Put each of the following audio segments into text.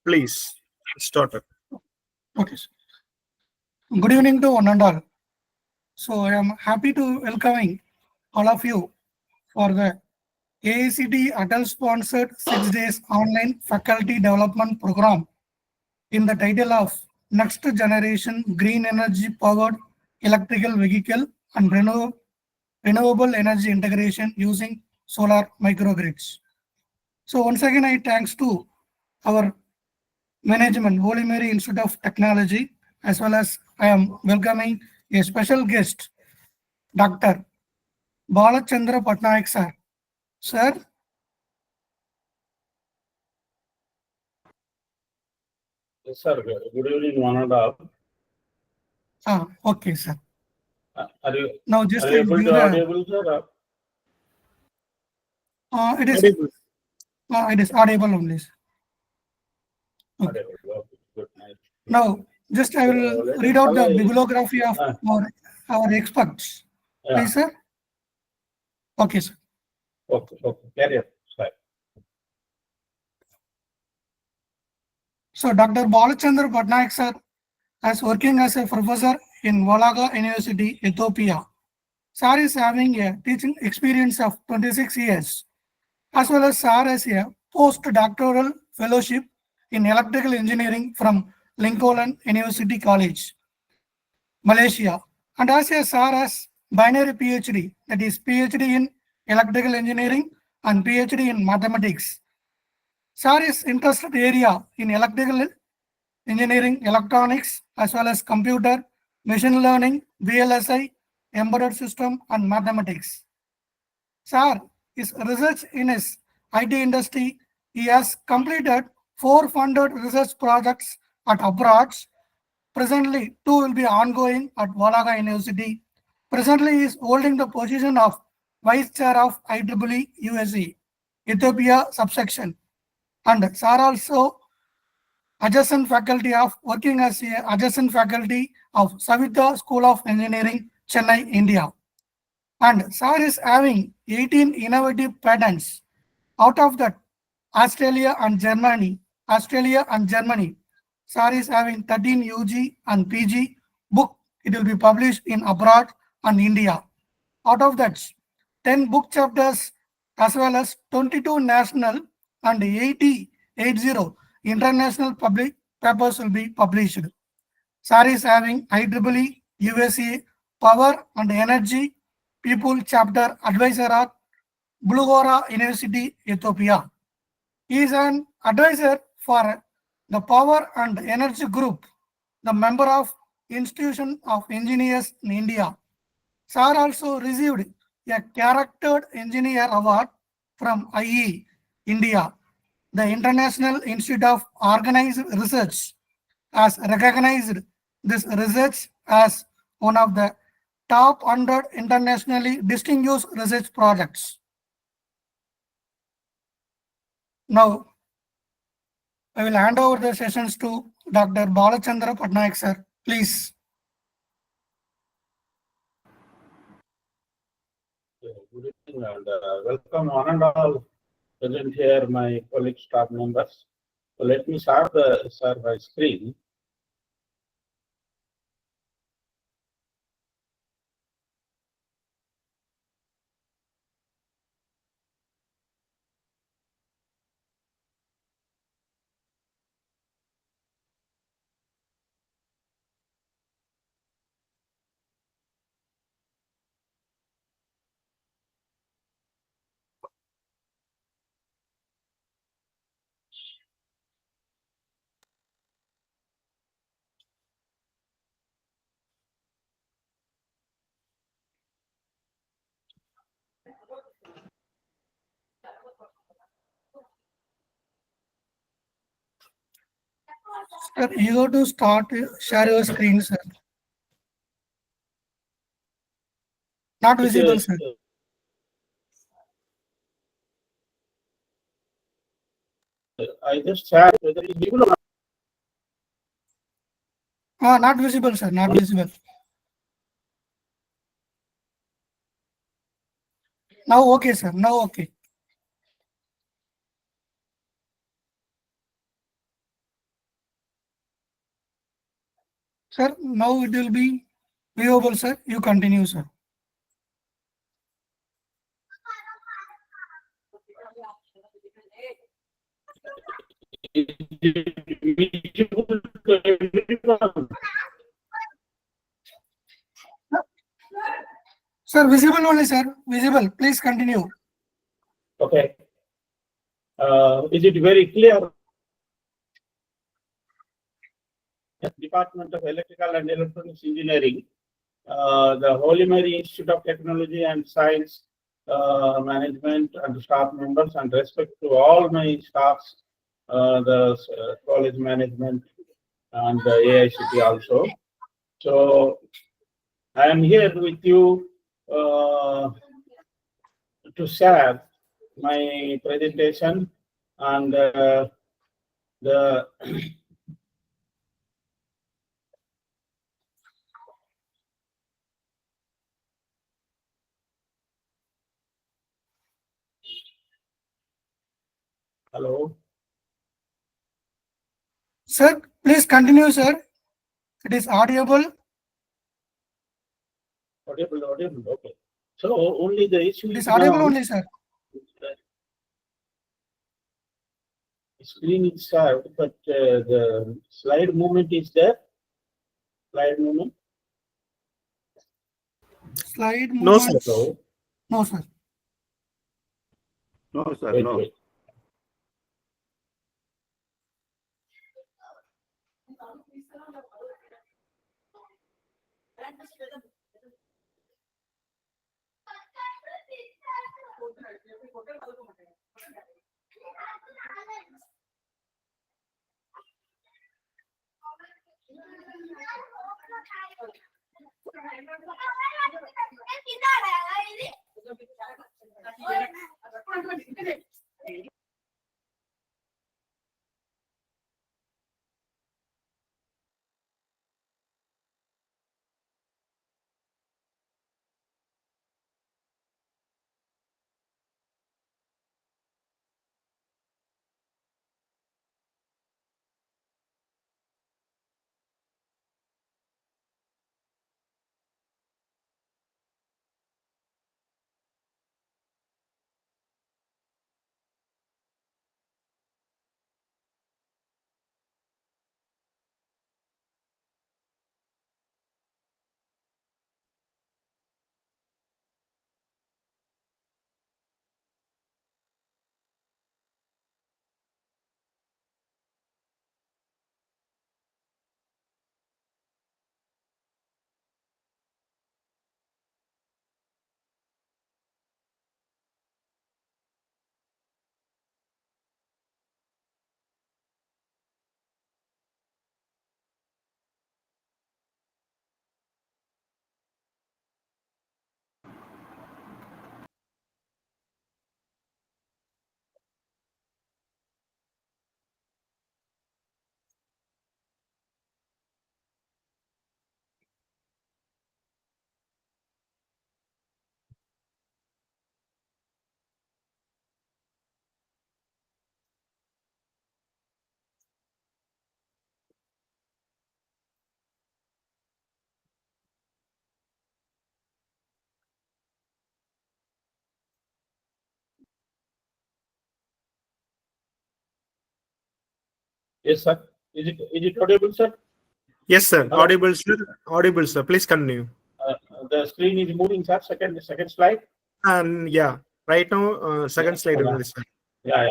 Please start it. Okay. Good evening to one and all. So I am happy to welcoming all of you for the AICT Atal sponsored 6 days online faculty development program in the title of Next Generation Green Energy Powered Electrical Vehicle and Renewable Energy Integration using Solar Microgrids. So once again, I thanks to our management, Holy Mary Institute of Technology, as well as I am welcoming a special guest, Dr. Balachandra Patnaik sir. Sir, Yes, sir. Good evening, one and all. okay, sir. Are you Now just able give to the, audible, sir? it is Audible. it is audible only. Sir. Audible. Okay, good night. Now just I will let read us out the follow- bibliography of Ah, our experts. yeah. Please, sir. Okay, sir. Okay. Carry on. Sorry. So Dr. Balachandra Patnaik sir is working as a professor in Walaga University, Ethiopia. Sir is having a teaching experience of 26 years, as well as Sir has a postdoctoral fellowship in electrical engineering from Lincoln University College, Malaysia, and as a Sir has binary PhD, that is PhD in electrical engineering and PhD in mathematics. Sir is interested area in electrical engineering, electronics, as well as computer, machine learning, VLSI, embedded system, and mathematics. Sir, his research in his IT industry, he has completed 4 funded research projects at abroad. Presently, 2 will be ongoing at Walaga University. Presently, he is holding the position of Vice Chair of IEEE USA, Ethiopia subsection. And Sir also adjacent faculty of working as a adjacent faculty of Savita School of Engineering, Chennai, India. And Sir is having 18 innovative patents. Out of that, Australia and Germany, Sir is having 13 UG and PG book. It will be published in abroad and India. Out of that, 10 book chapters as well as 22 national and 80 international public papers will be published. Sir is having IEEE USA Power and Energy People Chapter Advisor at Bulgora University, Ethiopia. He is an advisor for the Power and Energy Group, the member of Institution of Engineers in India. Sir also received a Charactered Engineer Award from IE, India. The International Institute of Organized Research has recognized this research as one of the top 100 internationally distinguished research projects. Now, I will hand over the sessions to Dr. Balachandra Patnaik, sir. Please. Good evening and welcome one and all present here, my colleague staff members. So let me share my screen. Sir, you go to start share your screen, sir. Not visible, sir. I just shared whether it's visible or not. Not visible, sir. Not visible. Now okay, sir. Now okay. Sir, now it will be viewable, sir. You continue, sir. Is it visible to everyone? Sir, visible only, sir. Visible. Please continue. Okay. Is it very clear? Department of Electrical and Electronics Engineering, the Holy Mary Institute of Technology and Science, management and staff members, and respect to all my staffs, the college management and the AICT also. So I am here with you to share my presentation and the hello. Sir, please continue, sir. It is audible. Audible, okay. So only the issue It is is audible now, only, sir. screen is served, but the slide movement is there. Slide movement. Slide No, sir. movements. So No, sir. No, sir. wait, No. wait. Yes, sir. Is it audible, sir? Yes, sir. Hello? Audible, sir. Audible, sir. Please continue. The screen is moving, sir. Second slide. And yeah, right now, second slide Yeah. only, sir. Yeah.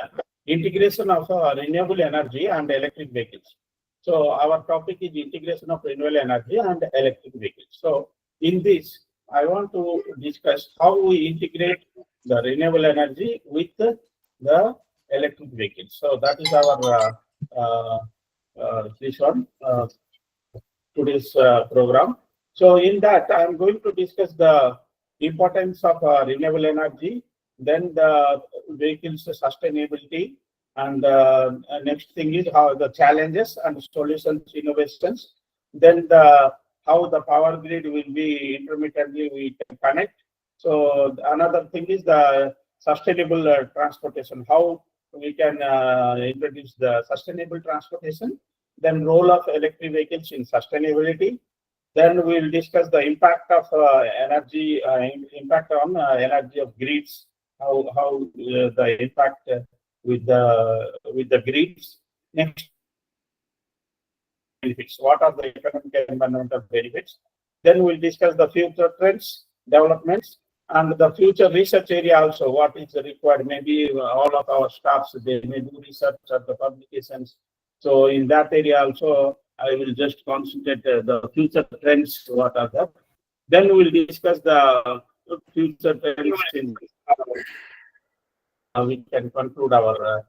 Integration of renewable energy and electric vehicles. So our topic is integration of renewable energy and electric vehicles. So in this, I want to discuss how we integrate the renewable energy with the electric vehicles. So that is our this one today's program. So in that, I am going to discuss the importance of renewable energy, then the vehicles sustainability, and next thing is how the challenges and solutions, innovations, then how the power grid will be intermittently we can connect. So another thing is the sustainable transportation, how we can introduce the sustainable transportation, then role of electric vehicles in sustainability. Then we will discuss the impact of energy, impact on energy of grids, how the impact with the grids. Next, benefits. What are the economic and environmental benefits? Then we'll discuss the future trends, developments, and the future research area also. What is required? Maybe all of our staffs, they may do research at the publications. So in that area also, I will just concentrate the future trends. What are that? Then we'll discuss the future trends. We can conclude our.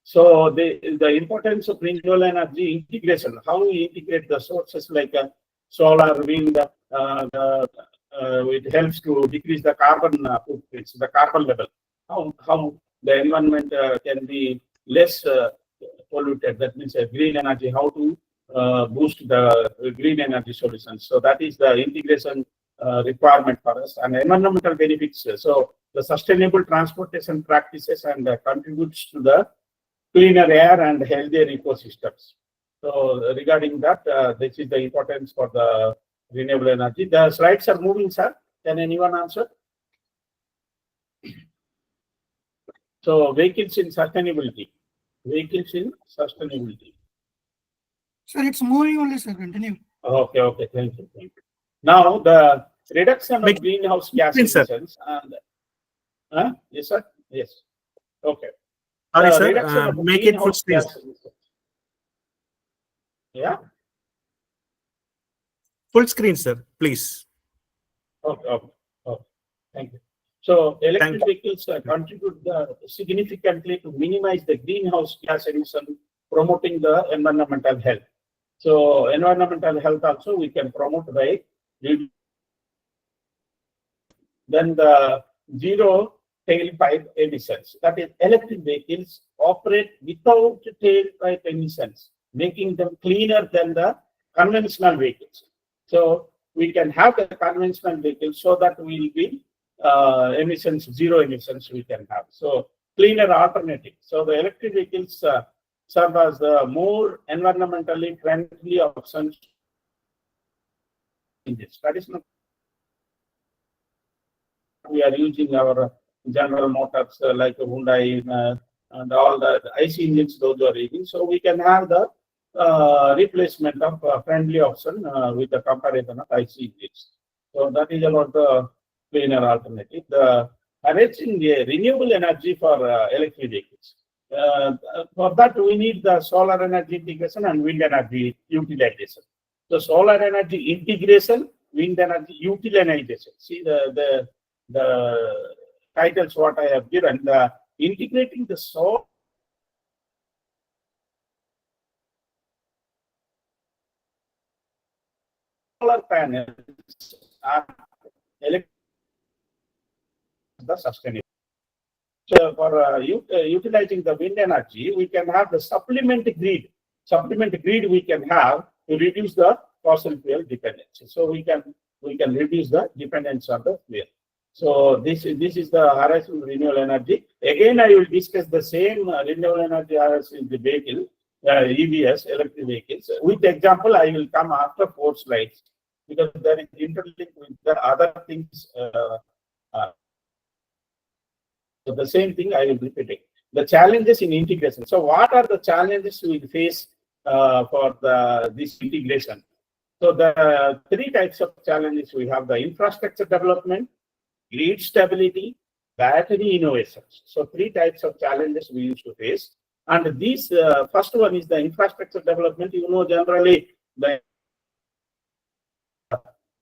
So the importance of renewable energy integration. How we integrate the sources like solar, wind. It helps to decrease the carbon footprints, the carbon level. How the environment can be less polluted. That means green energy. How to boost the green energy solutions. So that is the integration requirement for us. And environmental benefits. So the sustainable transportation practices and contributes to the cleaner air and healthier ecosystems. So regarding that, this is the importance for the renewable energy. The slides are moving, sir. Can anyone answer? So vehicles in sustainability. Vehicles in sustainability. Sir, it's moving only, sir. Continue. Okay, okay. Thank you. Thank you. Now the reduction of greenhouse gas emissions and yes, sir. Yes. Okay. Sorry, The sir. reduction of Make it full greenhouse screen. gas emissions. Yeah. Full screen, sir, please. Okay. Okay. Okay. Thank you. So electric Thank vehicles contribute significantly to minimize the greenhouse gas emission, promoting the environmental health. So environmental health also we can promote by then the zero tailpipe emissions. That is, electric vehicles operate without tailpipe emissions, making them cleaner than the conventional vehicles. So we can have the conventional vehicles so that we will be emissions, zero emissions we can have. So cleaner alternative. So the electric vehicles serve as the more environmentally friendly options. That is not. We are using our General Motors like Hyundai and all the IC engines those are using. So we can have the replacement of friendly option with the comparison of IC engines. So that is about the cleaner alternative. The arranging the renewable energy for electric vehicles. For that, we need the solar energy integration and wind energy utilization. So solar energy integration, wind energy utilization. See the titles what I have given. The integrating the solar panels are the sustainable. So for utilizing the wind energy, we can have the supplement grid. Supplement grid we can have to reduce the fossil fuel dependency. So we can reduce the dependence on the fuel. So this is the horizon renewable energy. Again, I will discuss the same renewable energy horizon in the vehicle, EVs, electric vehicles. With example, I will come after 4 slides because there is interlinked with the other things. So the same thing I will repeat it. The challenges in integration. So what are the challenges we face for this integration? So the 3 types of challenges we have: the infrastructure development, grid stability, battery innovations. So 3 types of challenges we used to face. And these first one is the infrastructure development. You know, generally the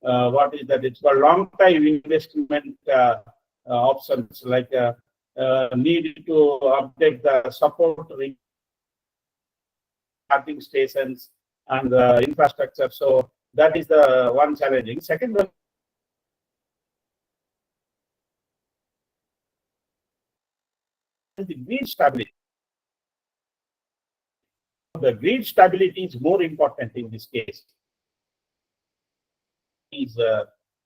what is that? It's called long time investment options like need to update the support charging stations and the infrastructure. So that is the one challenging. Second one, the grid stability. The grid stability is more important in this case. Is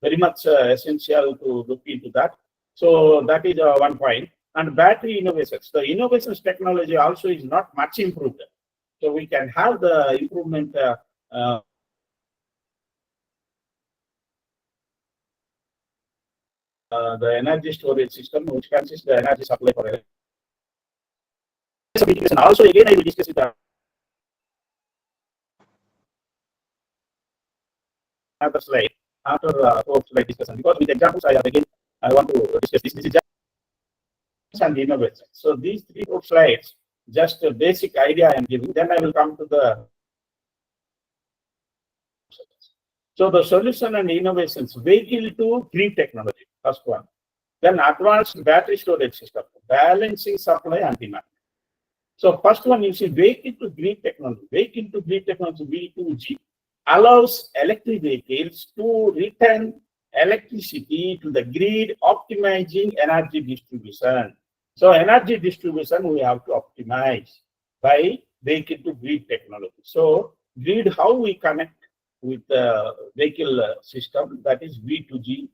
very much essential to look into that. So that is one point. And battery innovations. The innovations technology also is not much improved. So we can have the improvement the energy storage system, which consists the energy supply for electricity. Also, again, I will discuss it another slide after slide discussion, because with examples I want to discuss this. This is just and innovation. So these 3-4 slides, just a basic idea I am giving. Then I will come to the. So the solution and innovations, vehicle to grid technology, first one. Then advanced battery storage system, balancing supply and demand. So first one, you see vehicle to grid technology. Vehicle to grid technology, V2G, allows electric vehicles to return electricity to the grid, optimizing energy distribution. So energy distribution we have to optimize by vehicle to grid technology. So grid, how we connect with the vehicle system, that is V2G,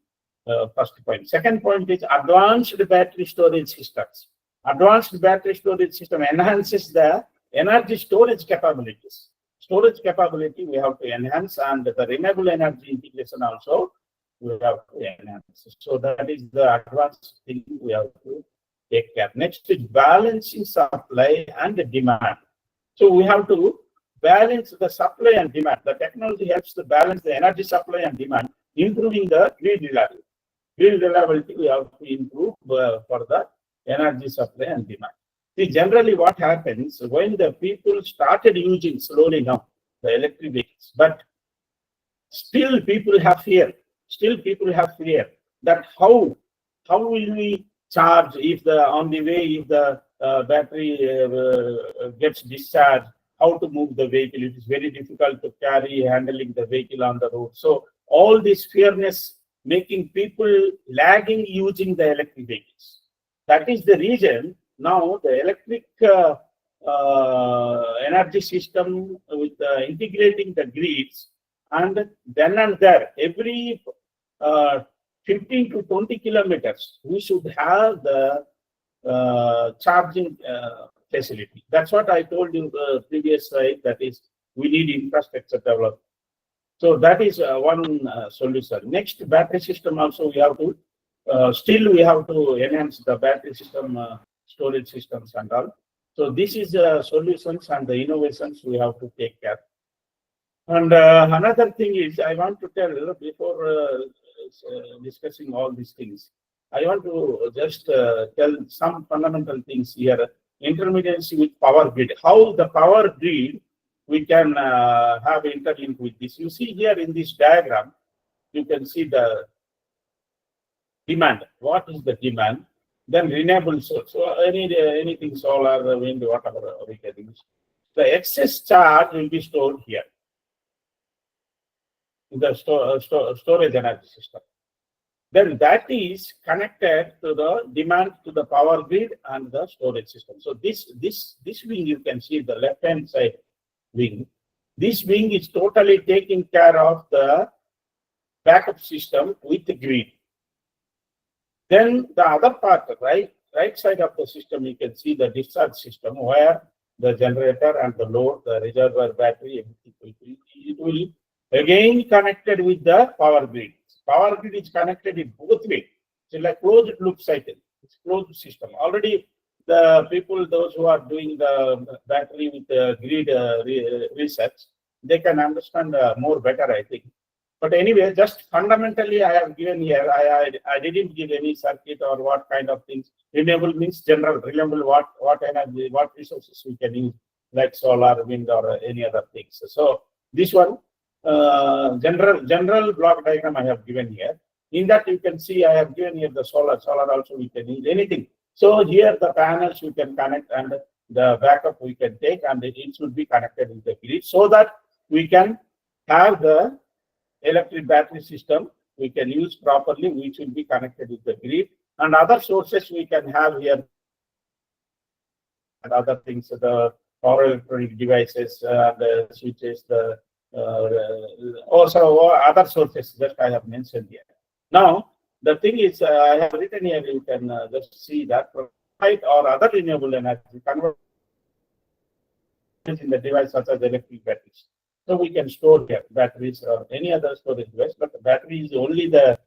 first point. Second point is advanced battery storage systems. Advanced battery storage system enhances the energy storage capabilities. Storage capability we have to enhance, and the renewable energy integration also we have to enhance. So that is the advanced thing we have to take care. Next is balancing supply and demand. So we have to balance the supply and demand. The technology helps to balance the energy supply and demand, improving the grid reliability. Grid reliability we have to improve for the energy supply and demand. See, generally what happens when the people started using slowly now the electric vehicles, but still people have fear. Still people have fear that how will we charge if the on the way if the battery gets discharged? How to move the vehicle? It is very difficult to carry handling the vehicle on the road. So all this fearness making people lagging using the electric vehicles. That is the reason now the electric energy system with integrating the grids, and then and there every 15 to 20 kilometers we should have the charging facility. That's what I told you the previous slide, that is we need infrastructure development. So that is one solution. Next, battery system also we have to still we have to enhance the battery system storage systems and all. So this is solutions and the innovations we have to take care. And another thing is I want to tell before discussing all these things, I want to just tell some fundamental things here. Intermittency with power grid. How the power grid we can have interlink with this. You see here in this diagram, you can see the demand. What is the demand? Then renewable source. So anything solar, wind, whatever we can use. The excess charge will be stored here in the storage energy system. Then that is connected to the demand to the power grid and the storage system. So this wing you can see the left hand side wing. This wing is totally taking care of the backup system with the grid. Then the other part, right side of the system, you can see the discharge system where the generator and the load, the reservoir battery, everything it will again connected with the power grid. Power grid is connected in both ways. It's like closed loop cycle. It's closed system. Already the people, those who are doing the battery with the grid research, they can understand more better, I think. But anyway, just fundamentally, I have given here. I didn't give any circuit or what kind of things. Renewable means general. Renewable what energy, what resources we can use, like solar, wind, or any other things. So this one. General block diagram I have given here. In that you can see I have given here the solar. Solar also we can use anything. So here the panels we can connect and the backup we can take, and it should be connected with the grid so that we can have the electric battery system we can use properly, which will be connected with the grid, and other sources we can have here and other things, the power electronic devices, the switches, the also other sources that I have mentioned here. Now, the thing is, I have written here, you can just see that provide or other renewable energy convert in the device such as electric batteries. So we can store here batteries or any other storage device, but the battery is only the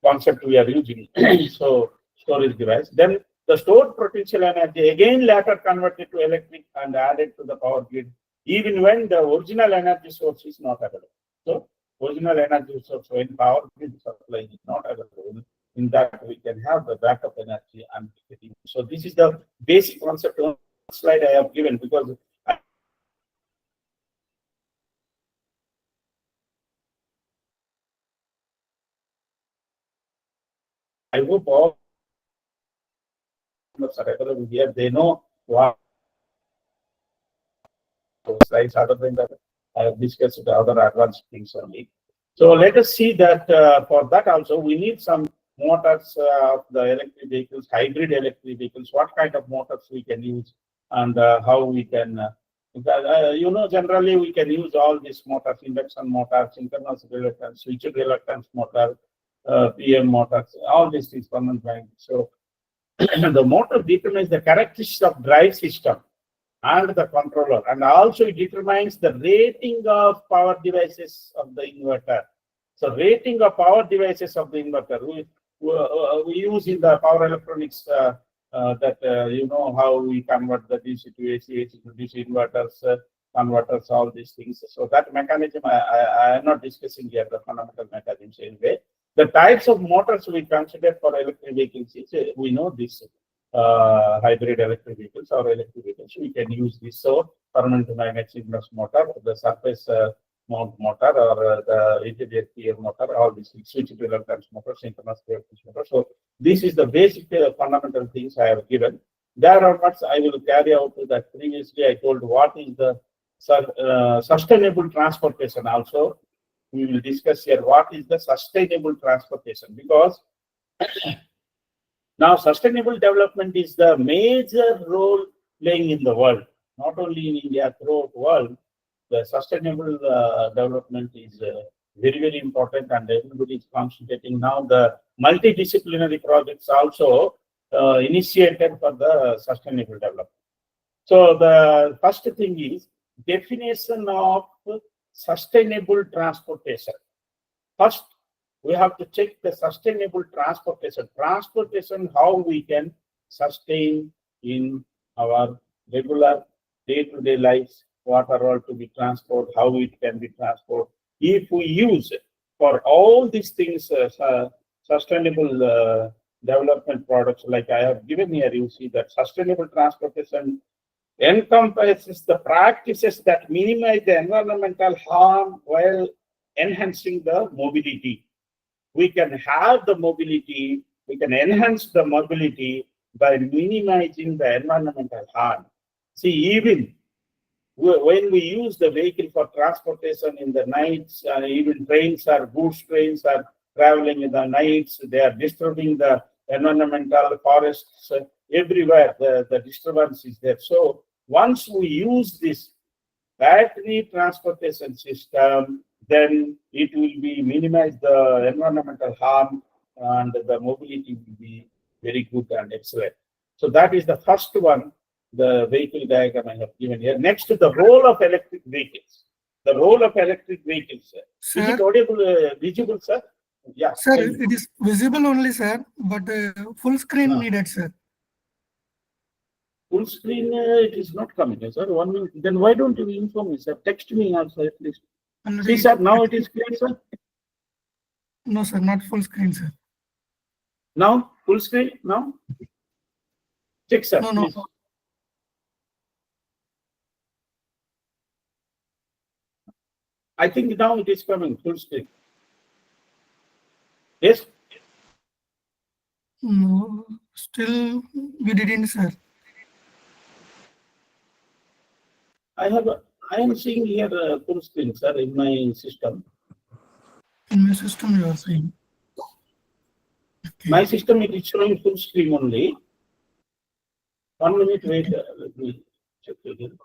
concept we are using. So storage device. Then the stored potential energy again later converted to electric and added to the power grid, even when the original energy source is not available. So original energy source when power grid supply is not available, in that we can have the backup energy and so this is the basic concept on the slide I have given because I hope all are available here. They know what slides other than that I have discussed the other advanced things only. So let us see that for that also we need some motors of the electric vehicles, hybrid electric vehicles, what kind of motors we can use and how we can, generally we can use all these motors, induction motors, synchronous reluctance, switched reluctance motor, PM motors, all these things permanent magnet. So the motor determines the characteristics of drive system and the controller, and also it determines the rating of power devices of the inverter. So rating of power devices of the inverter, we use in the power electronics that you know how we convert the DC to AC, AC to DC inverters, converters, all these things. So that mechanism I am not discussing here, the fundamental mechanisms anyway. The types of motors we consider for electric vehicles is we know this. Hybrid electric vehicles or electric vehicles, we can use this. So permanent magnet synchronous motor, the surface mount motor, or the integrated gear motor, all these switched reluctance motor, synchronous reluctance motor. So this is the basic fundamental things I have given. Thereafter, I will carry out that previously I told what is the sustainable transportation. Also, we will discuss here what is the sustainable transportation because now, sustainable development is the major role playing in the world, not only in India, throughout the world. The sustainable development is very, very important, and everybody is concentrating now. The multidisciplinary projects also initiated for the sustainable development. So the first thing is definition of sustainable transportation. First, we have to check the sustainable transportation. Transportation, how we can sustain in our regular day-to-day lives, what are all to be transported, how it can be transported. If we use for all these things, sustainable development products, like I have given here, you see that sustainable transportation encompasses the practices that minimize the environmental harm while enhancing the mobility. We can have the mobility, we can enhance the mobility by minimizing the environmental harm. See, even when we use the vehicle for transportation in the nights, even trains or goods trains are traveling in the nights, they are disturbing the environmental forests everywhere, the disturbance is there. So once we use this battery transportation system, then it will be minimize the environmental harm and the mobility will be very good and excellent. So that is the first one, the vehicle diagram I have given here. Next, the role of electric vehicles. The role of electric vehicles. Sir, is it audible, visible, sir? Yeah. sir, it is visible only, sir, but full screen No. needed, sir. Full screen, it is not coming, sir. 1 minute. Then why don't you inform me, sir? Text me also at least. Already See, sir, now it is clear, sir. No, sir, not full screen, sir. Now, full screen, now? Check, sir, No, please. no. I think now it is coming, full screen. Yes? No, still we didn't, sir. I am seeing here full screen, sir, in my system. In my system, you are saying. Okay. My system, it is showing full screen only. 1 minute, wait, let me check again.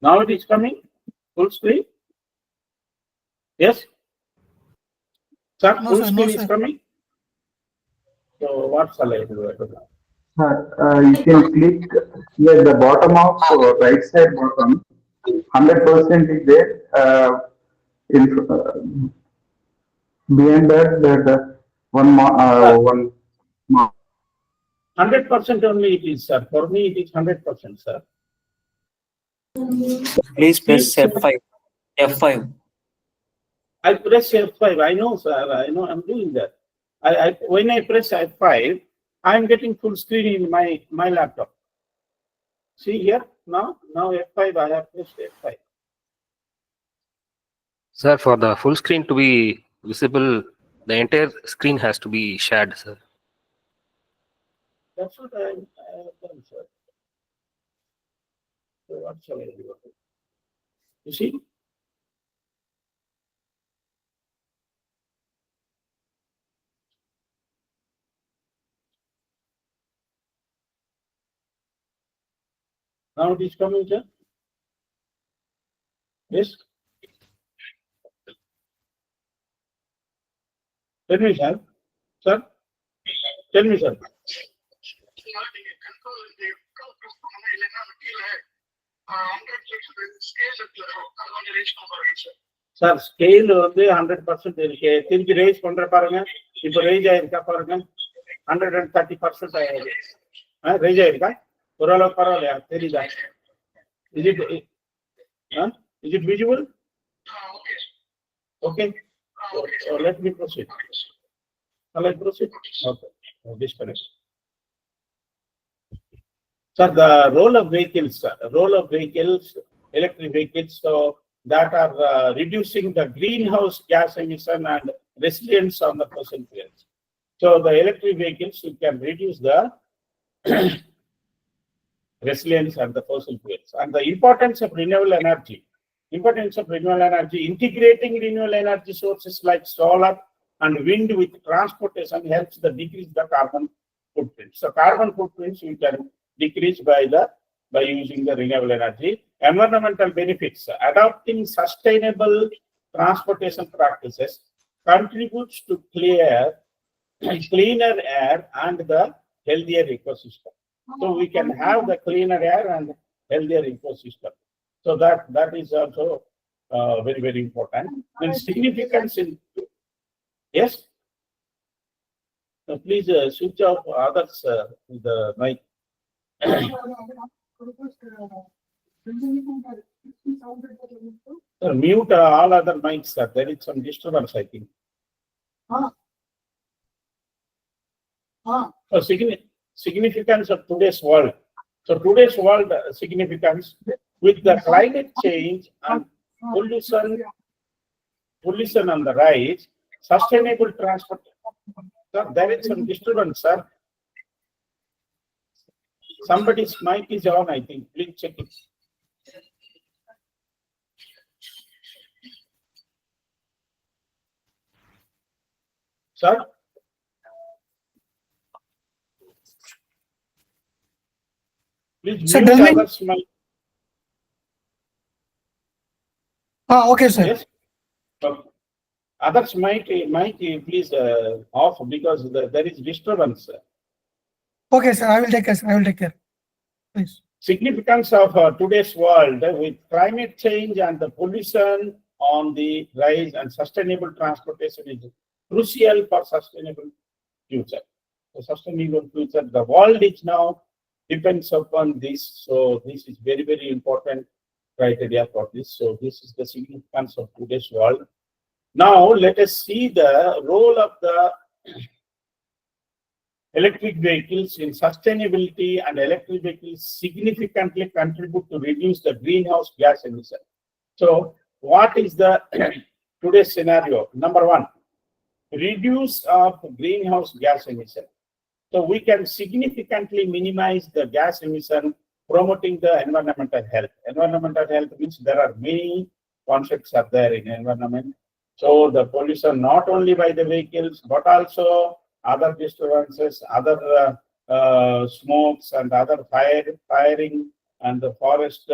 Now it is coming full screen. Yes. Sir, No, full sir, no, screen is sir. coming. So what shall I do? You can click here at the bottom of right side bottom. 100% is there. Behind that, the one more. 100% only it is, sir. For me, it is 100%, sir. Please press Please, F5. F5. I press F5. I know, sir. I know. I'm doing that. When I press F5, I'm getting full screen in my laptop. See here now F5. I have pressed F5. Sir, for the full screen to be visible, the entire screen has to be shared, sir. That's what I have done, sir. So what shall I do? You see? Now it is coming, sir. Yes. Tell me, sir. Sir. Tell me, sir. Sir scale வந்து 100% இருக்கு. திருப்பி race பண்ற பாருங்க. இப்போ range ஆயிருக்கா பாருங்க. 130% ஆயிருக்கு. Range ஆயிருக்கா? ஓரளவு பரவாயில்லையா? தெரியுதா? Is it visible? Okay. So let me proceed. Shall I proceed? Okay. Disconnect. Sir, the role of vehicles, electric vehicles, so that are reducing the greenhouse gas emission and resilience on the fossil fuels. So the electric vehicles, you can reduce the resilience and the fossil fuels. And the importance of renewable energy, integrating renewable energy sources like solar and wind with transportation helps to decrease the carbon footprint. So carbon footprints you can decrease by using the renewable energy. Environmental benefits, adopting sustainable transportation practices contributes to cleaner air and the healthier ecosystem. So we can have the cleaner air and healthier ecosystem. So that is also very, very important. And significance in, yes? So please switch off others the mic. Sir, mute all other mics, sir. There is some disturbance, I think. So significance of today's world. So today's world significance with the climate change and pollution on the rise, sustainable transport. Sir, there is some disturbance, sir. Somebody's mic is on, I think. Please check it. Sir? Please Sir, mute tell me. others' mic. Okay, sir. Yes. Okay. Others mic please off because there is disturbance. Okay, sir. I will take care, sir. I will take care. Please. Significance of today's world with climate change and the pollution on the rise and sustainable transportation is crucial for sustainable future. The sustainable future, the world is now depends upon this. So this is very, very important criteria for this. So this is the significance of today's world. Now let us see the role of the electric vehicles in sustainability, and electric vehicles significantly contribute to reduce the greenhouse gas emission. So what is the today's scenario? Number one, reduce of greenhouse gas emission. So we can significantly minimize the gas emission, promoting the environmental health. Environmental health means there are many concepts are there in environment. So the pollution not only by the vehicles, but also other disturbances, other smokes and other firing and the forest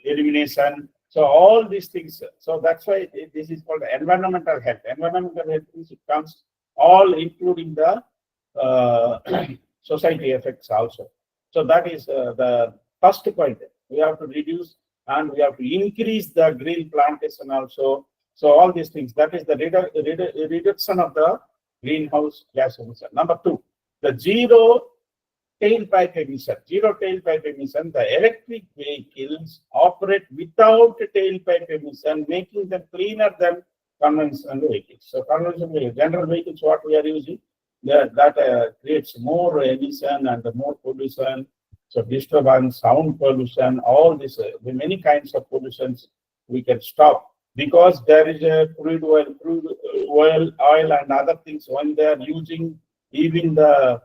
elimination. So all these things. So that's why this is called environmental health. Environmental health means it comes all including the society effects also. So that is the first point. We have to reduce and we have to increase the green plantation also. So all these things, that is the reduction of the greenhouse gas emission. Number 2, the zero tailpipe emission. Zero tailpipe emission, the electric vehicles operate without tailpipe emission, making them cleaner than conventional vehicles. So conventional vehicles, general vehicles, what we are using, that creates more emission and more pollution. So disturbance, sound pollution, all this, many kinds of pollutions we can stop because there is a crude oil, and other things when they are using even the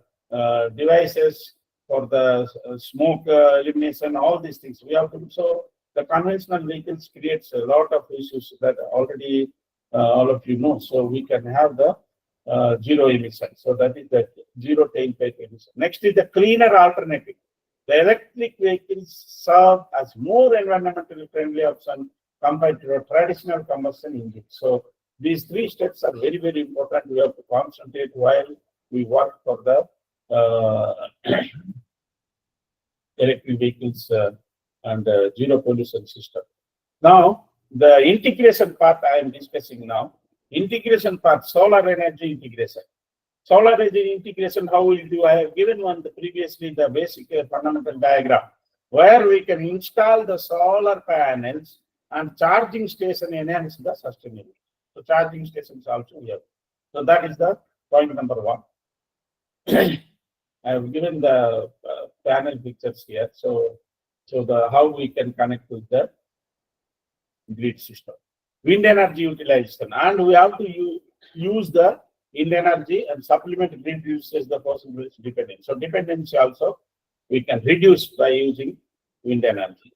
devices for the smoke elimination, all these things we have to do. So the conventional vehicles creates a lot of issues that already all of you know. So we can have the zero emission. So that is the zero tailpipe emission. Next is the cleaner alternative. The electric vehicles serve as more environmentally friendly option compared to a traditional combustion engine. So these 3 steps are very, very important. We have to concentrate while we work for the electric vehicles and zero pollution system. Now, the integration part I am discussing now. Integration part, solar energy integration. Solar energy integration, how will do? I have given one previously the basic fundamental diagram where we can install the solar panels and charging station enhance the sustainability. So charging stations also here. So that is the point number 1. I have given the panel pictures here. So the how we can connect with the grid system. Wind energy utilization, and we have to use the wind energy and supplement grid usage the possible dependence. So dependency also we can reduce by using wind energy.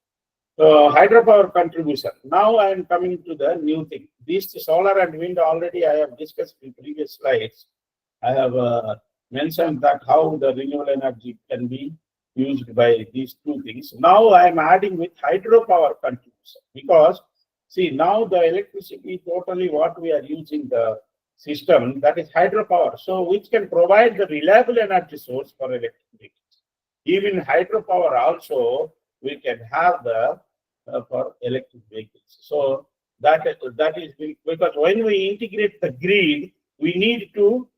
So hydropower contribution. Now I am coming to the new thing. These solar and wind already I have discussed in previous slides. I have mentioned that how the renewable energy can be used by these 2 things. Now I am adding with hydropower contribution because see now the electricity totally what we are using the system that is hydropower. So which can provide the reliable energy source for electric vehicles. Even hydropower also we can have the for electric vehicles. So that is because when we integrate the grid, we need to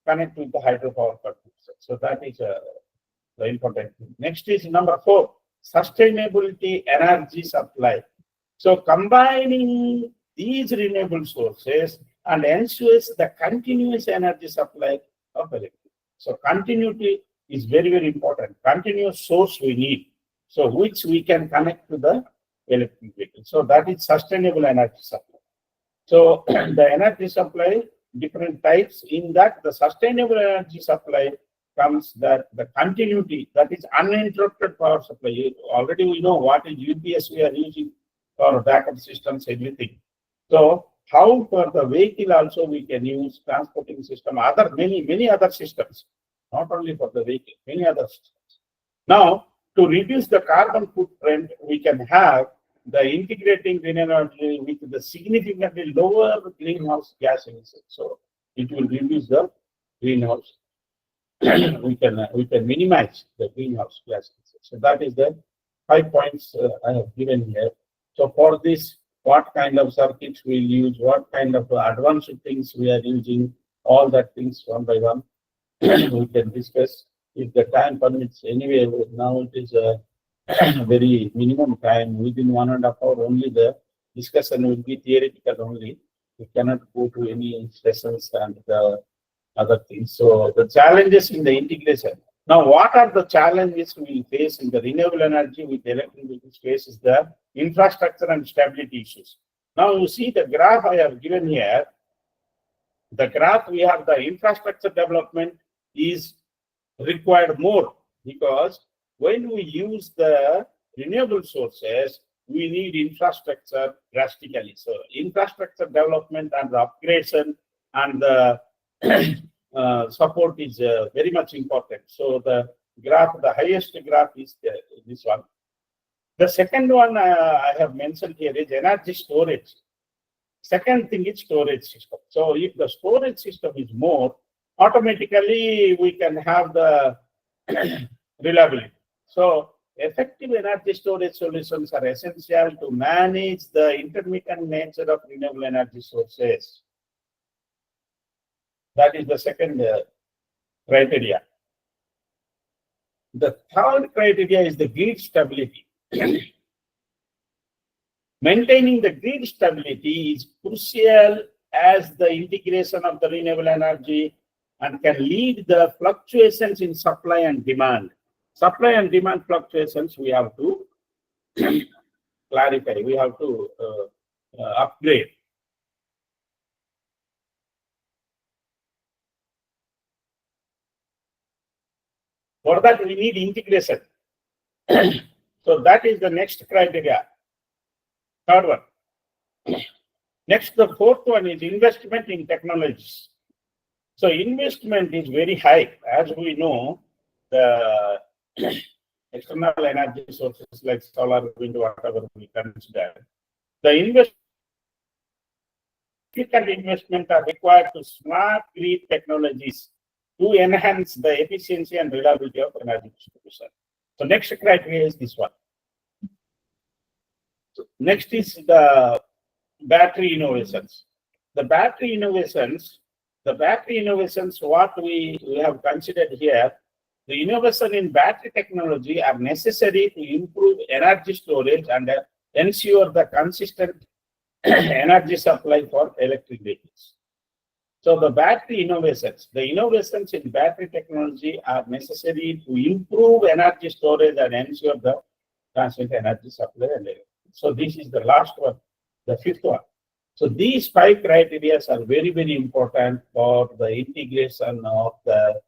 connect with the hydropower contribution. So that is the important thing. Next is number 4, sustainability energy supply. So combining these renewable sources and ensures the continuous energy supply of electricity. So continuity is very, very important. Continuous source we need. So which we can connect to the electric vehicle. So that is sustainable energy supply. So the energy supply, different types. In that, the sustainable energy supply comes that the continuity, that is uninterrupted power supply. Already we know what is UPS we are using for backup systems, everything. So how for the vehicle also we can use transporting system, other many other systems, not only for the vehicle, many other systems. Now, to reduce the carbon footprint, we can have the integrating green energy with the significantly lower greenhouse gas emissions. So it will reduce the greenhouse. we can minimize the greenhouse gas emissions. So that is the 5 points I have given here. So for this, what kind of circuits we'll use, what kind of advanced things we are using, all that things one by one we can discuss if the time permits. Anyway, now it is a very minimum time, within 1.5 hours only the discussion will be theoretical only. We cannot go to any sessions and the other things. So the challenges in the integration. Now, what are the challenges we face in the renewable energy with electric vehicles face is the infrastructure and stability issues. Now you see the graph I have given here. The graph we have the infrastructure development is required more because when we use the renewable sources, we need infrastructure drastically. So infrastructure development and the upgradation and the support is very much important. So the graph, the highest graph is this one. The second one I have mentioned here is energy storage. Second thing is storage system. So if the storage system is more, automatically we can have the reliability. So effective energy storage solutions are essential to manage the intermittent nature of renewable energy sources. That is the second criteria. The third criteria is the grid stability. Maintaining the grid stability is crucial as the integration of the renewable energy and can lead the fluctuations in supply and demand. Supply and demand fluctuations we have to clarify, we have to upgrade. For that, we need integration. So that is the next criteria. Third one. Next, the fourth one is investment in technologies. So investment is very high. As we know, the external energy sources like solar, wind, whatever we consider, the significant investment are required to smart grid technologies to enhance the efficiency and reliability of energy distribution. So next criteria is this one. So next is the battery innovations. The battery innovations, what we have considered here, the innovation in battery technology are necessary to improve energy storage and ensure the consistent energy supply for electric vehicles. So the battery innovations, the innovations in battery technology are necessary to improve energy storage and ensure the constant energy supply. So this is the last one, the fifth one. So these 5 criteria are very, very important for the integration of the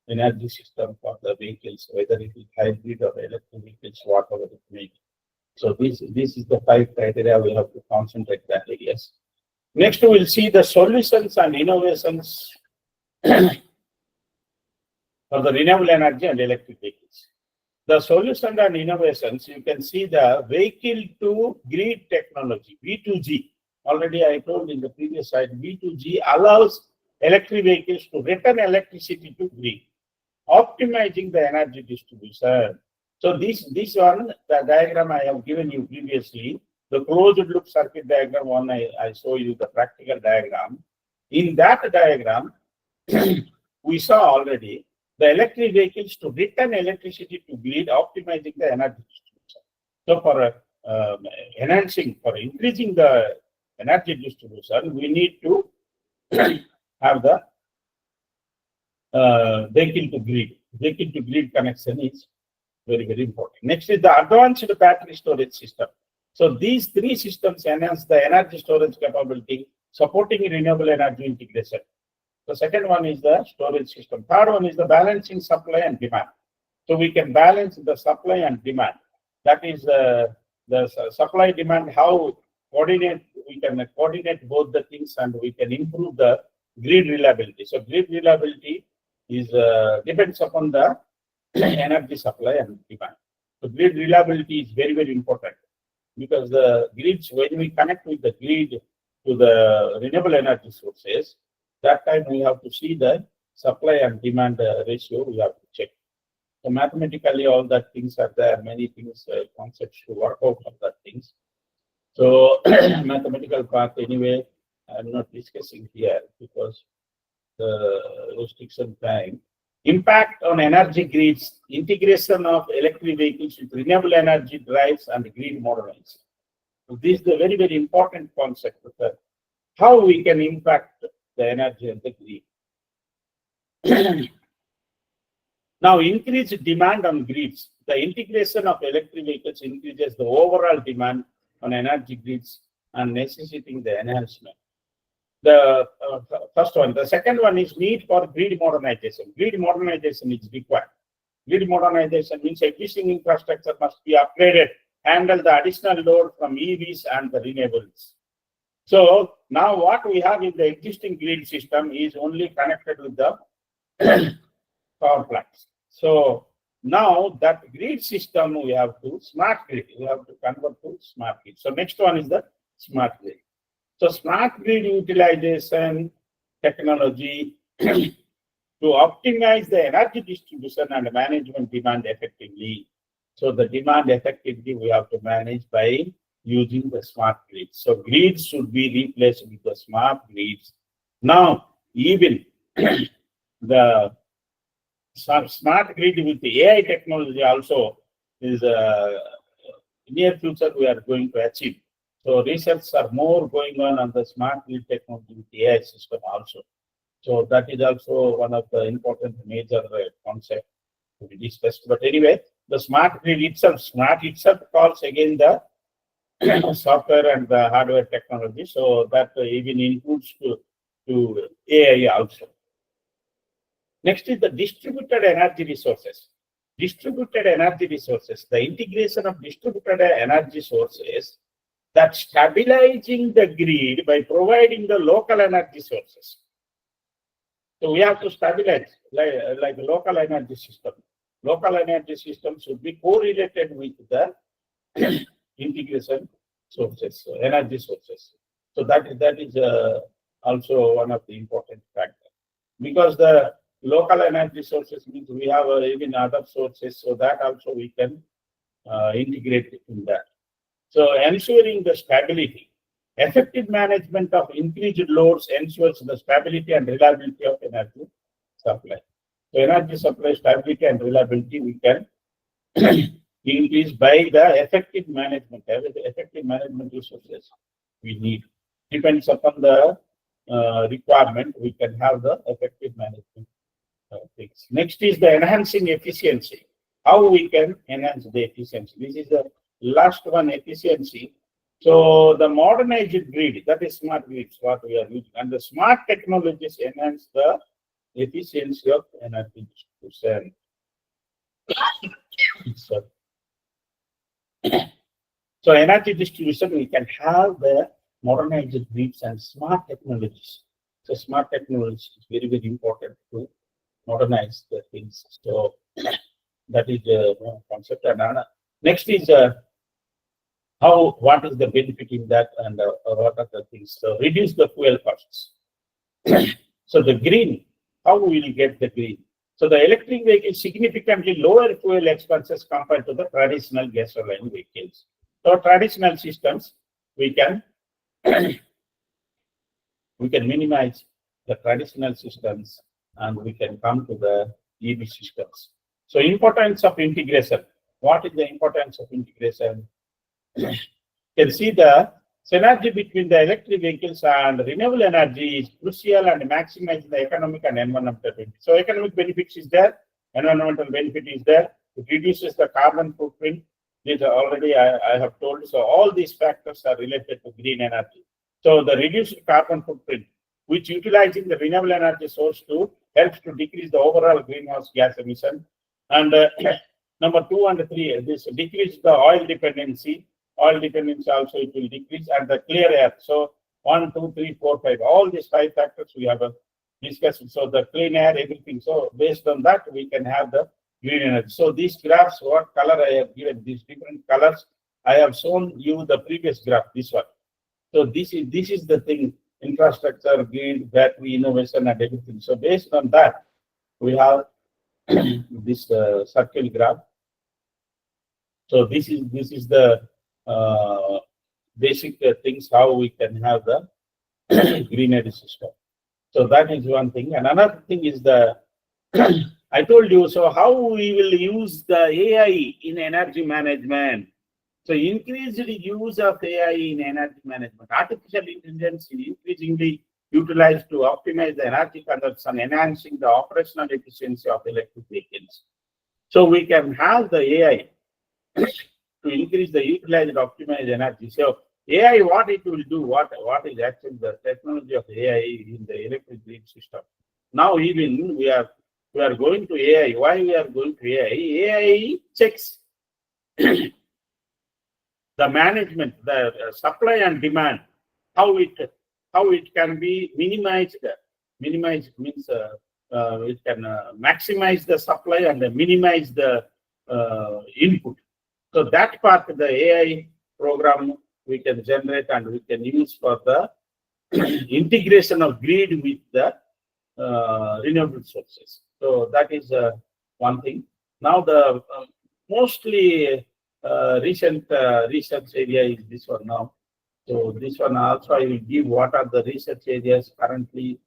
energy system for the vehicles, whether it is hybrid or electric vehicles, whatever it may be. So this is the 5 criteria we have to concentrate that areas. Next, we will see the solutions and innovations for the renewable energy and electric vehicles. The solutions and innovations, you can see the vehicle to grid technology, V2G. Already I told in the previous slide, V2G allows electric vehicles to return electricity to grid, optimizing the energy distribution. So this one, the diagram I have given you previously, the closed loop circuit diagram one, I show you the practical diagram. In that diagram, we saw already the electric vehicles to return electricity to grid, optimizing the energy distribution. So for increasing the energy distribution, we need to have the vehicle to grid. Vehicle to grid connection is very, very important. Next is the advanced battery storage system. So these 3 systems enhance the energy storage capability, supporting renewable energy integration. The second one is the storage system. Third one is the balancing supply and demand. So we can balance the supply and demand. That is the supply demand, how we can coordinate both the things and we can improve the grid reliability. So grid reliability is depends upon the energy supply and demand. So grid reliability is very, very important because the grids, when we connect with the grid to the renewable energy sources, that time we have to see the supply and demand ratio, we have to check. So mathematically, all that things are there, many things, concepts to work out of that things. So mathematical part anyway, I'm not discussing here because the restriction time. Impact on energy grids, integration of electric vehicles with renewable energy drives and grid modernization. So this is a very, very important concept of how we can impact the energy and the grid. Now, increased demand on grids. The integration of electric vehicles increases the overall demand on energy grids and necessitating the enhancement. The first one. The second one is need for grid modernization. Grid modernization is required. Grid modernization means existing infrastructure must be upgraded, handle the additional load from EVs and the renewables. So now what we have in the existing grid system is only connected with the power plants. So now that grid system we have to smart grid. We have to convert to smart grid. So next one is the smart grid. So smart grid utilization technology to optimize the energy distribution and management demand effectively. So the demand effectively we have to manage by using the smart grids. So grids should be replaced with the smart grids. Now, even the smart grid with the AI technology also is near future we are going to achieve. So research are more going on the smart grid technology with the AI system also. So that is also one of the important major concept to be discussed. But anyway, the smart grid itself, smart itself calls again the software and the hardware technology. So that even includes to AI also. Next is the distributed energy resources. Distributed energy resources, the integration of distributed energy sources that stabilizing the grid by providing the local energy sources. So we have to stabilize like local energy system. Local energy system should be correlated with the integration sources, energy sources. So that is also one of the important factors. Because the local energy sources means we have even other sources, so that also we can integrate in that. So ensuring the stability, effective management of increased loads ensures the stability and reliability of energy supply. So energy supply stability and reliability we can increase by the effective management. Effective management resources we need. Depends upon the requirement, we can have the effective management things. Next is the enhancing efficiency. How we can enhance the efficiency. This is the last one, efficiency. So the modernized grid, that is smart grids, what we are using. And the smart technologies enhance the efficiency of energy distribution. So energy distribution, we can have the modernized grids and smart technologies. So smart technology is very, very important to modernize the things. So that is the concept. And next is what is the benefit in that, and what are the things? So reduce the fuel costs. So the green, how will you get the green? So the electric vehicles significantly lower fuel expenses compared to the traditional gasoline vehicles. So traditional systems, we can minimize the traditional systems and we can come to the EV systems. So importance of integration. What is the importance of integration? You can see the synergy between the electric vehicles and renewable energy is crucial and maximizing the economic and environmental benefit. So economic benefits is there, environmental benefit is there. It reduces the carbon footprint. These are already I have told. So all these factors are related to green energy. So the reduced carbon footprint, which utilizing the renewable energy source to helps to decrease the overall greenhouse gas emission. And number 2 and 3, this decrease the oil dependency. Oil dependency also it will decrease, and the clear air. So 1, 2, 3, 4, 5. All these 5 factors we have discussed. So the clean air, everything. So based on that, we can have the green energy. So these graphs, what color I have given, these different colors, I have shown you the previous graph, this one. So this is the thing, infrastructure, grid, battery, innovation, and everything. So based on that, we have this circle graph. So this is the basic things how we can have the green energy system. So that is one thing. And another thing is the I told you, so how we will use the AI in energy management. So increased use of AI in energy management. Artificial intelligence is increasingly utilized to optimize the energy consumption, enhancing the operational efficiency of electric vehicles. So we can have the AI to increase the utilized optimized energy. So AI, what it will do, what is actually the technology of AI in the electric grid system. Now even we are going to AI. Why we are going to AI? AI checks the management, the supply and demand, how it can be minimized. Minimized means maximize the supply and minimize the input. So that part, the AI program we can generate and we can use for the integration of grid with the renewable sources. So that is one thing. Now the mostly recent research area is this one now. So this one also I will give what are the research areas currently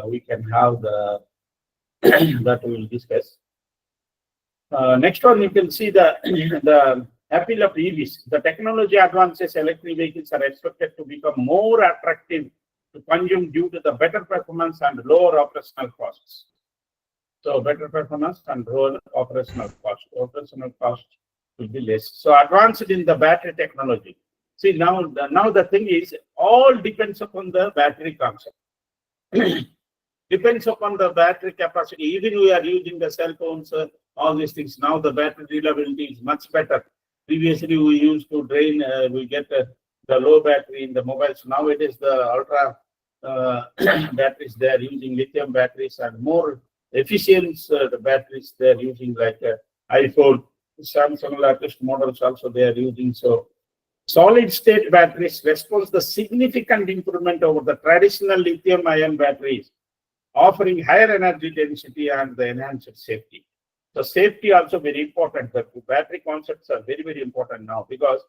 we can have the that we will discuss. Next one, you can see the appeal of EVs. The technology advances, electric vehicles are expected to become more attractive to consume due to the better performance and lower operational costs. So better performance and lower operational cost. Operational cost will be less. So advanced in the battery technology. See now the thing is all depends upon the battery concept. Depends upon the battery capacity. Even we are using the cell phones, all these things. Now the battery reliability is much better. Previously we used to drain, we get the low battery in the mobiles. Nowadays the ultra batteries, they are using lithium batteries and more efficient the batteries they are using, like iPhone, Samsung latest models also they are using. So solid state batteries responds the significant improvement over the traditional lithium ion batteries, offering higher energy density and the enhanced safety. So safety also very important. The battery concepts are very, very important now, because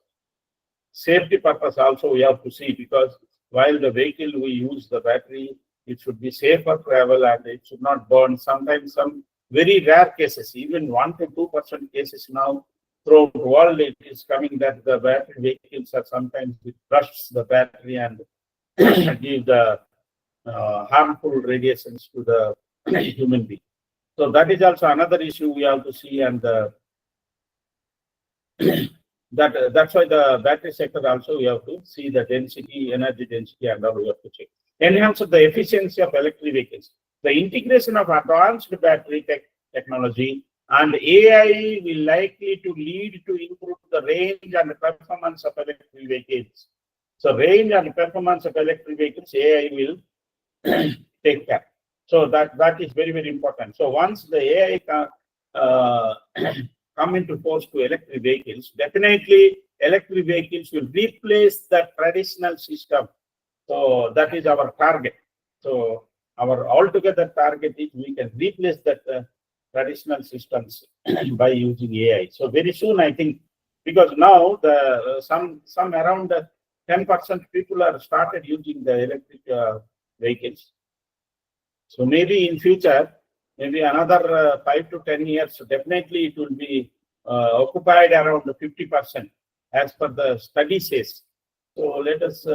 safety purpose also we have to see, because while the vehicle we use the battery, it should be safe for travel and it should not burn. Sometimes some very rare cases, even 1 to 2% cases now throughout the world, it is coming that the battery vehicles are sometimes it rushes the battery and give the harmful radiations to the human being. So that is also another issue we have to see, and that's why the battery sector also we have to see the density, energy density, and all we have to check. Enhance the efficiency of electric vehicles. The integration of advanced battery technology and AI will likely to lead to improve the range and performance of electric vehicles. So range and performance of electric vehicles, AI will take care. So that is very, very important. So once the AI come into force to electric vehicles, definitely electric vehicles will replace the traditional system. So that is our target. So our altogether target is we can replace that traditional systems by using AI. So very soon, I think, because now the some around 10% people are started using the electric vehicles. So maybe in future, maybe another 5 to 10 years, definitely it will be occupied around 50%, as per the study says. So let us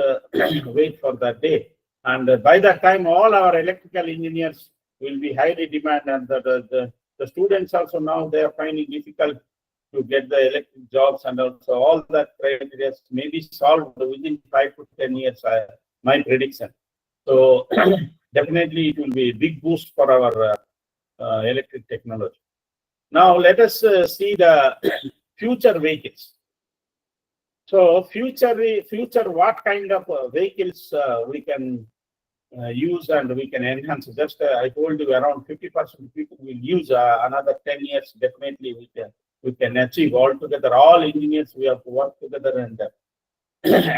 wait for that day. And by that time, all our electrical engineers will be highly demanded, and the students also now they are finding difficult to get the electric jobs, and also all that criteria may be solved within 5 to 10 years, my prediction. So definitely it will be a big boost for our electric technology. Now let us see the future vehicles. So future, what kind of vehicles we can use and we can enhance? Just I told you around 50% people will use. Another 10 years, definitely we can achieve altogether. All engineers we have to work together and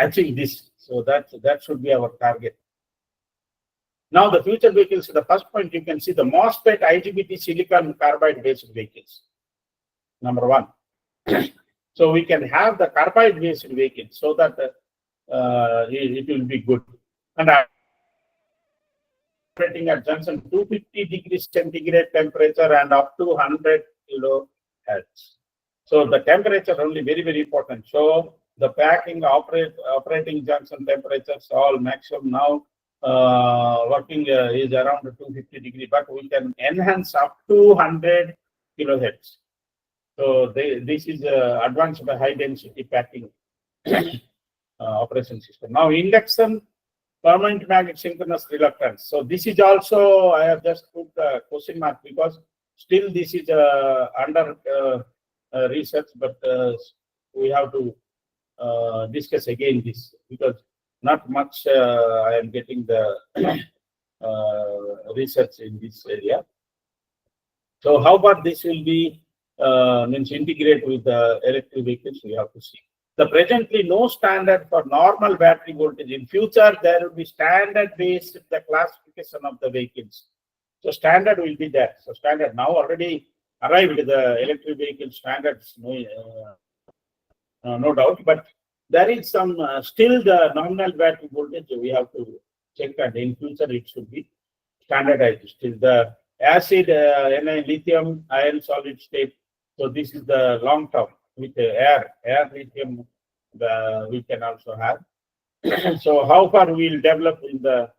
achieve this. So that should be our target. Now the future vehicles. The first point you can see the MOSFET IGBT silicon carbide based vehicles. Number one. So we can have the carbide based vehicles so that it will be good. And operating at junction 250 degrees centigrade temperature and up to 100 kilohertz. So the temperature only very, very important. So the packing operating junction temperatures all maximum now working is around 250 degrees, but we can enhance up to 100 kilohertz. So this is advanced by high density packing operation system. Now induction permanent magnet synchronous reluctance. So this is also I have just put a question mark because still this is under research, but we have to discuss again this because not much I am getting the research in this area. So how about this will be means integrate with the electric vehicles? We have to see. The presently no standard for normal battery voltage. In future, there will be standard based the classification of the vehicles. So standard will be there. So standard now already arrived the electric vehicle standards, no doubt. But there is some still the nominal battery voltage we have to check, and in future it should be standardized. Still the acid, lithium, iron solid state. So this is the long term with air lithium. We can also have. So how far we will develop in the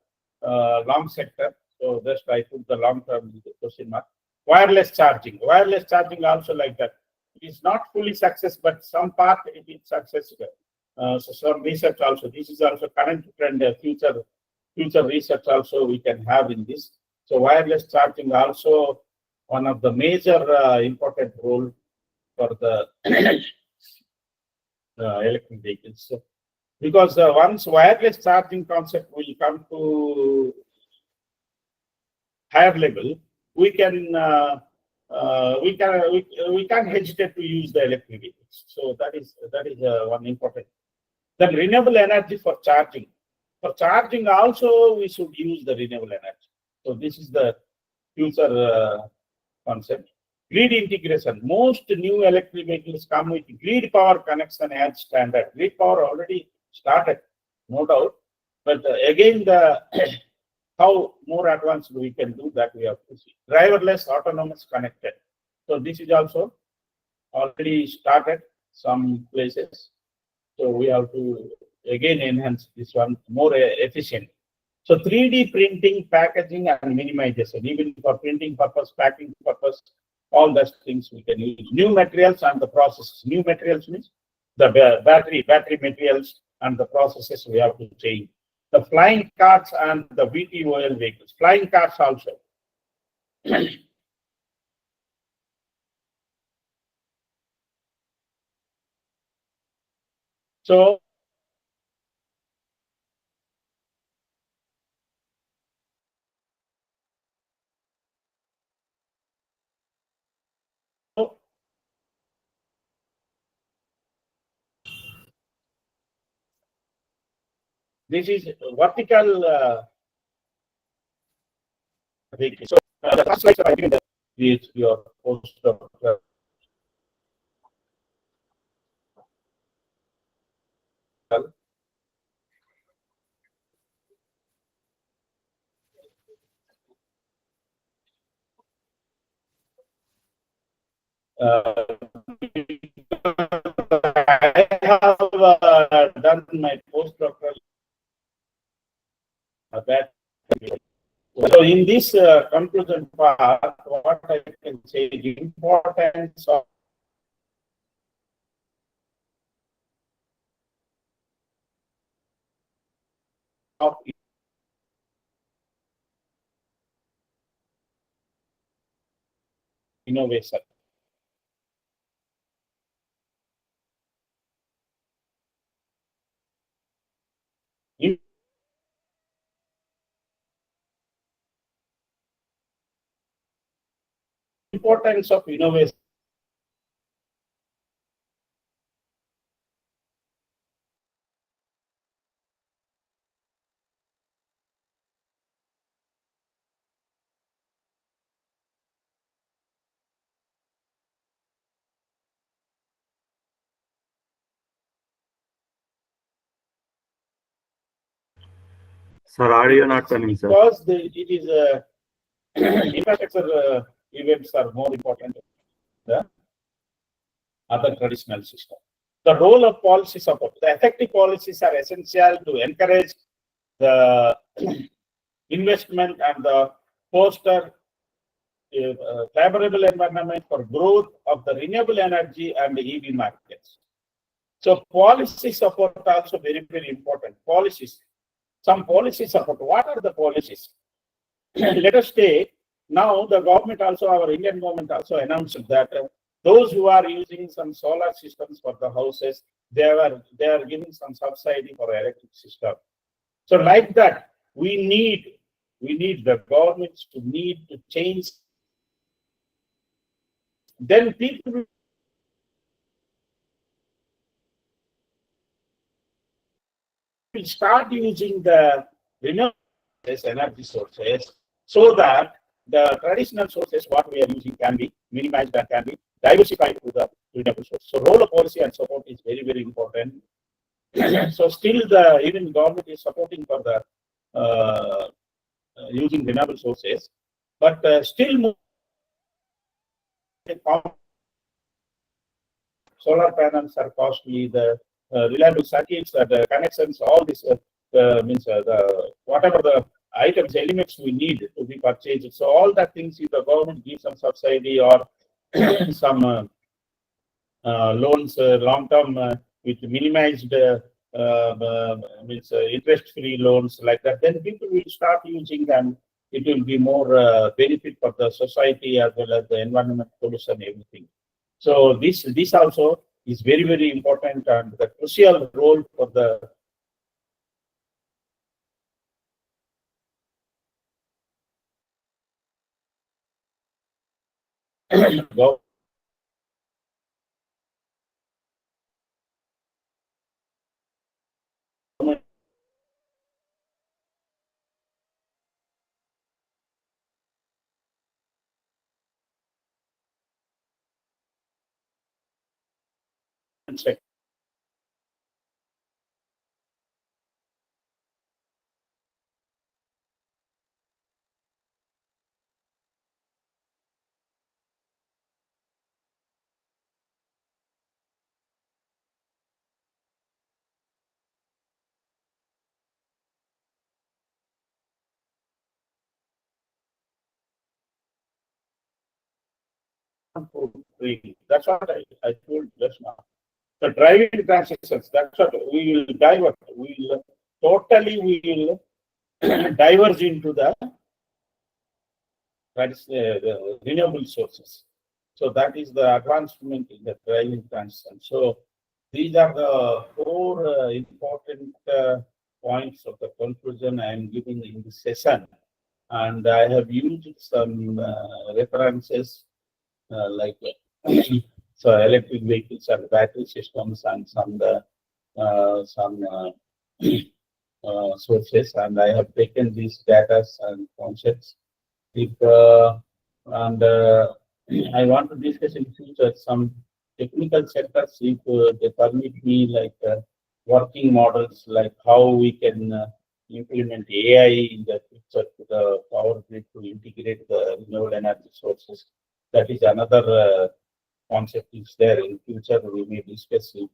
long sector? So just I put the long term question mark. Wireless charging also like that. It's not fully success, but some part it is success. So some research also. This is also current trend. Future research also we can have in this. So wireless charging also one of the major important role for the electric vehicles. So, because once wireless charging concept will come to higher level, we can't hesitate to use the electric vehicles. So that is one important. Then renewable energy for charging. For charging also we should use the renewable energy. So this is the future concept. Grid integration. Most new electric vehicles come with grid power connection as standard. Grid power already started, no doubt. But again, the how more advanced we can do that we have to see. Driverless, autonomous, connected. So this is also already started some places. So we have to again enhance this one more efficient. So 3D printing, packaging, and minimization, even for printing purpose, packing purpose, all those things we can use. New materials and the processes. New materials means the battery materials and the processes we have to change. The flying cars and the VTOL vehicles. Flying cars also. So this is vertical vehicle. So the first slide I think is your postdoc. I have done my postdoctoral that. So in this conclusion part, what I can say is the importance of innovation. Importance of innovation. Sir, audio not coming, sir. Because it is infrastructure events are more important than the other traditional system. The role of policy support. The effective policies are essential to encourage the investment and the foster favorable environment for growth of the renewable energy and the EV markets. So policy support also very, very important. Policies. Some policy support. What are the policies? Let us take now the government also, our Indian government also announced that those who are using some solar systems for the houses, they are giving some subsidy for electric system. So like that, we need we need the governments to need to change. Then people will start using the renewable energy sources so that the traditional sources what we are using can be minimized and can be diversified to the renewable source. So role of policy and support is very, very important. So still the even government is supporting for the using renewable sources, but still more solar panels are costly, the reliable circuits, the connections, all this means the whatever the items, elements we need to be purchased. So all that things, if the government gives some subsidy or some loans, long-term with minimized means interest-free loans like that, then people will start using them. It will be more benefit for the society as well as the environment pollution, everything. So this also is very, very important and the crucial role for the government. That's what I told just now. The driving transitions, that's what we will divert. We will diverge into the renewable sources. So that is the advancement in the driving transition. So these are the four important points of the conclusion I am giving in this session. And I have used some references like so electric vehicles and battery systems and some sources, and I have taken these data and concepts. If I want to discuss in future some technical sectors, if they permit me, like working models, like how we can implement AI in the future to the power grid to integrate the renewable energy sources. That is another concept is there. In future we may discuss if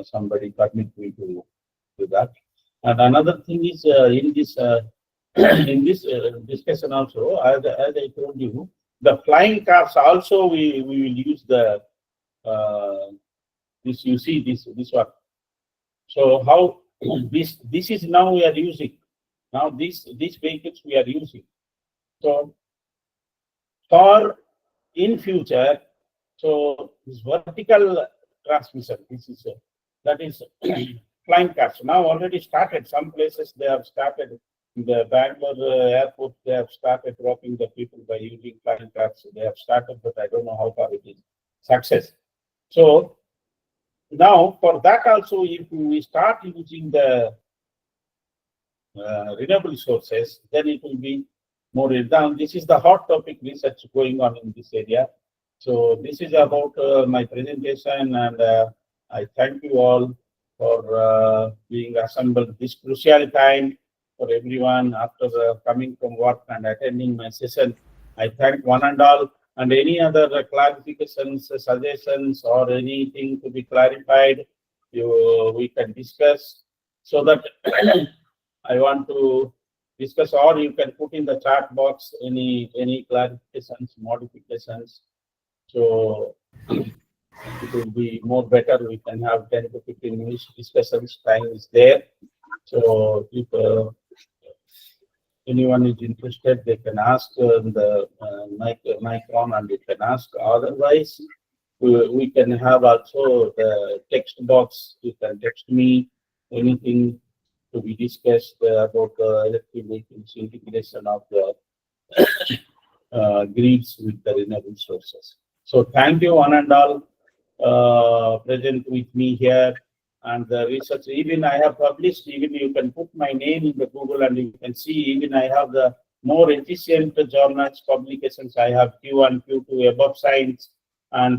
somebody permit me to do that. And another thing is in this discussion also, as I told you, the flying cars also we will use the this, you see this one. So how this is now we are using now these vehicles we are using. So for in future, so this vertical transmission, this is that is flying cars now already started. Some places they have started. In the Bangalore airport, they have started dropping the people by using flying cars. They have started, but I don't know how far it is success. So now for that also, if we start using the renewable sources, then it will be more down. This is the hot topic research going on in this area. So this is about my presentation, and I thank you all for being assembled this crucial time for everyone after coming from work and attending my session. I thank one and all, and any other clarifications, suggestions, or anything to be clarified, we can discuss, so that I want to discuss, or you can put in the chat box any clarifications, modifications. So it will be more better. We can have 10 to 15 minutes discussions. Time is there. So if anyone is interested, they can ask the mic on, and they can ask. Otherwise, we can have also the text box. You can text me anything to be discussed about electric vehicles, integration of the grids with the renewable sources. So thank you one and all present with me here, and the research. Even I have published. Even you can put my name in the Google, and you can see. Even I have the more efficient journals publications. I have Q1, Q2, above science, and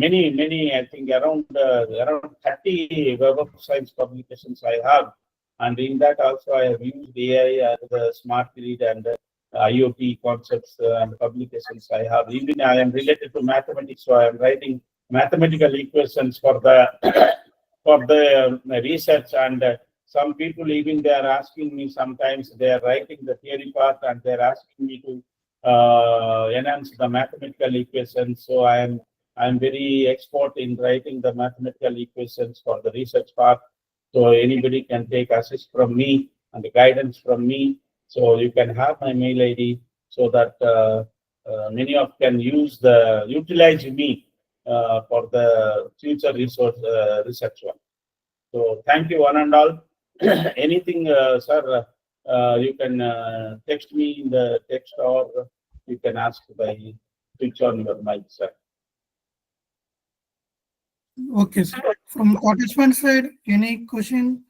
many. I think around 30 Web of Science publications I have, and in that also I have used AI as the smart grid and IoT concepts and publications I have. Even I am related to mathematics, so I am writing mathematical equations for the for the research. And some people even they are asking me sometimes, they are writing the theory part and they are asking me to enhance the mathematical equations. So I am very expert in writing the mathematical equations for the research part. So anybody can take assist from me and the guidance from me. So you can have my mail ID so that many of can utilize me for the future research one. So thank you one and all. Anything, sir, you can text me in the text, or you can ask by switch on your mic, sir. Okay, sir. From participant side, any question?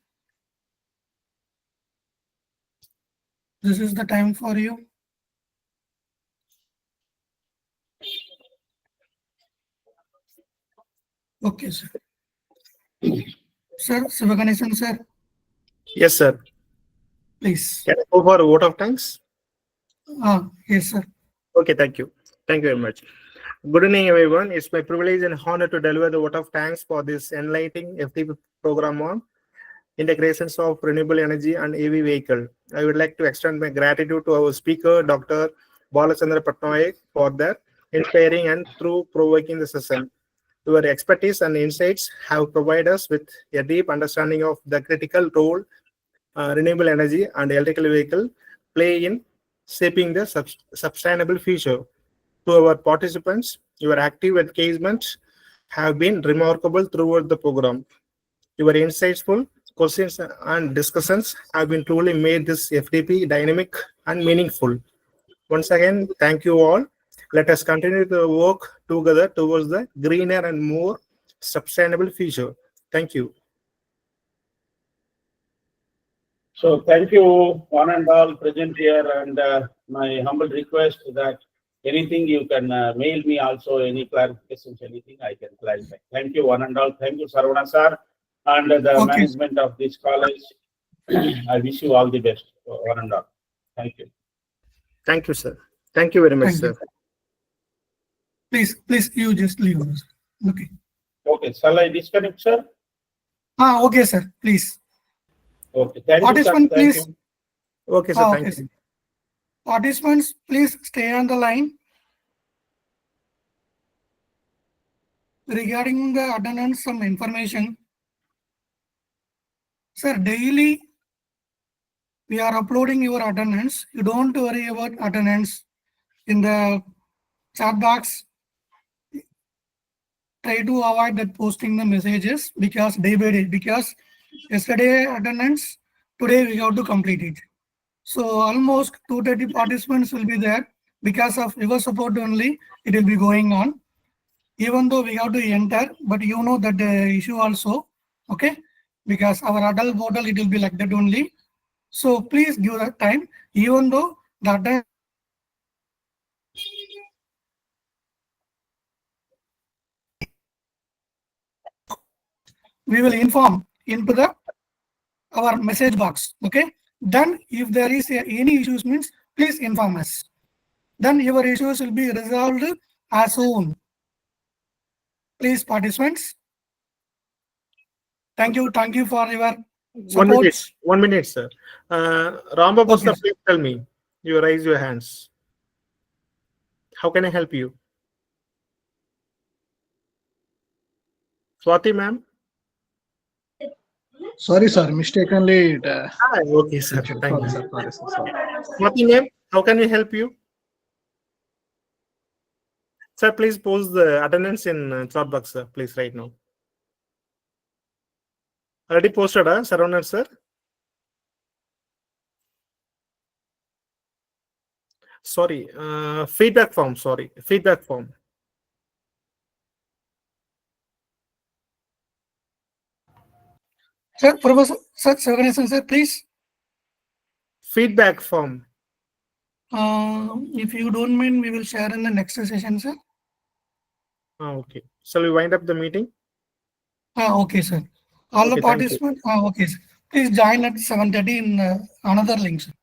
This is the time for you. Okay, sir. Sir, Sivaganesan, sir, Yes, sir. please. Can I go for a vote of thanks? Yes, sir. Okay, thank you. Thank you very much. Good evening, everyone. It's my privilege and honor to deliver the vote of thanks for this enlightening FTP program on integrations of renewable energy and EV vehicle. I would like to extend my gratitude to our speaker, Dr. Balachandra Patnaik, for their inspiring and thought-provoking session. Your expertise and insights have provided us with a deep understanding of the critical role renewable energy and electrical vehicle play in shaping the sustainable future. To our participants, your active engagement have been remarkable throughout the program. Your insightful questions and discussions have been truly made this FDP dynamic and meaningful. Once again, thank you all. Let us continue to work together towards the greener and more sustainable future. Thank you. So thank you one and all present here, and my humble request that anything you can mail me also, any clarifications, anything I can clarify. Thank you one and all. Thank you, Saravana sir, and the management of this college. I wish you all the best, one and all. Thank you. Thank you, sir. Thank you very much, Thank you. sir. Please, you just leave us. Okay. Okay, shall I disconnect, sir? Okay, sir, please. Okay, thank you, sir. Participant, Thank please. you. Okay, sir. Thank Okay, you. sir. Participants, please stay on the line. Regarding the attendance, some information. Sir, daily we are uploading your attendance. You don't worry about attendance in the chat box. Try to avoid that posting the messages, because day by day, because yesterday attendance, today we have to complete it. So almost 230 participants will be there. Because of your support only, it will be going on. Even though we have to enter, but you know that the issue also, okay? Because our adult portal, it will be like that only. So please give that time, even though that we will inform into the our message box, okay? Then if there is any issues means, please inform us. Then your issues will be resolved as soon. Please, participants. Thank you for your support. 1 minute, sir. Rambabu, Okay, sir, sir. please tell me. You raise your hands. How can I help you? Swati, ma'am? Sorry, sir. Mistakenly. Okay, sir. Sorry, Thank you, sir. sorry, sorry. Swati, ma'am, how can we help you? Sir, please post the attendance in chat box, sir. Please, right now. Already posted, Saravana, sir? Sorry, feedback form. Sorry, feedback form. Sir, Professor, sir, please. Feedback form. If you don't mind, we will share in the next session, sir. Okay. Shall we wind up the meeting? Okay, sir. All Okay, the thank you. participants, okay, sir. Please join at 7:30 in another link, sir.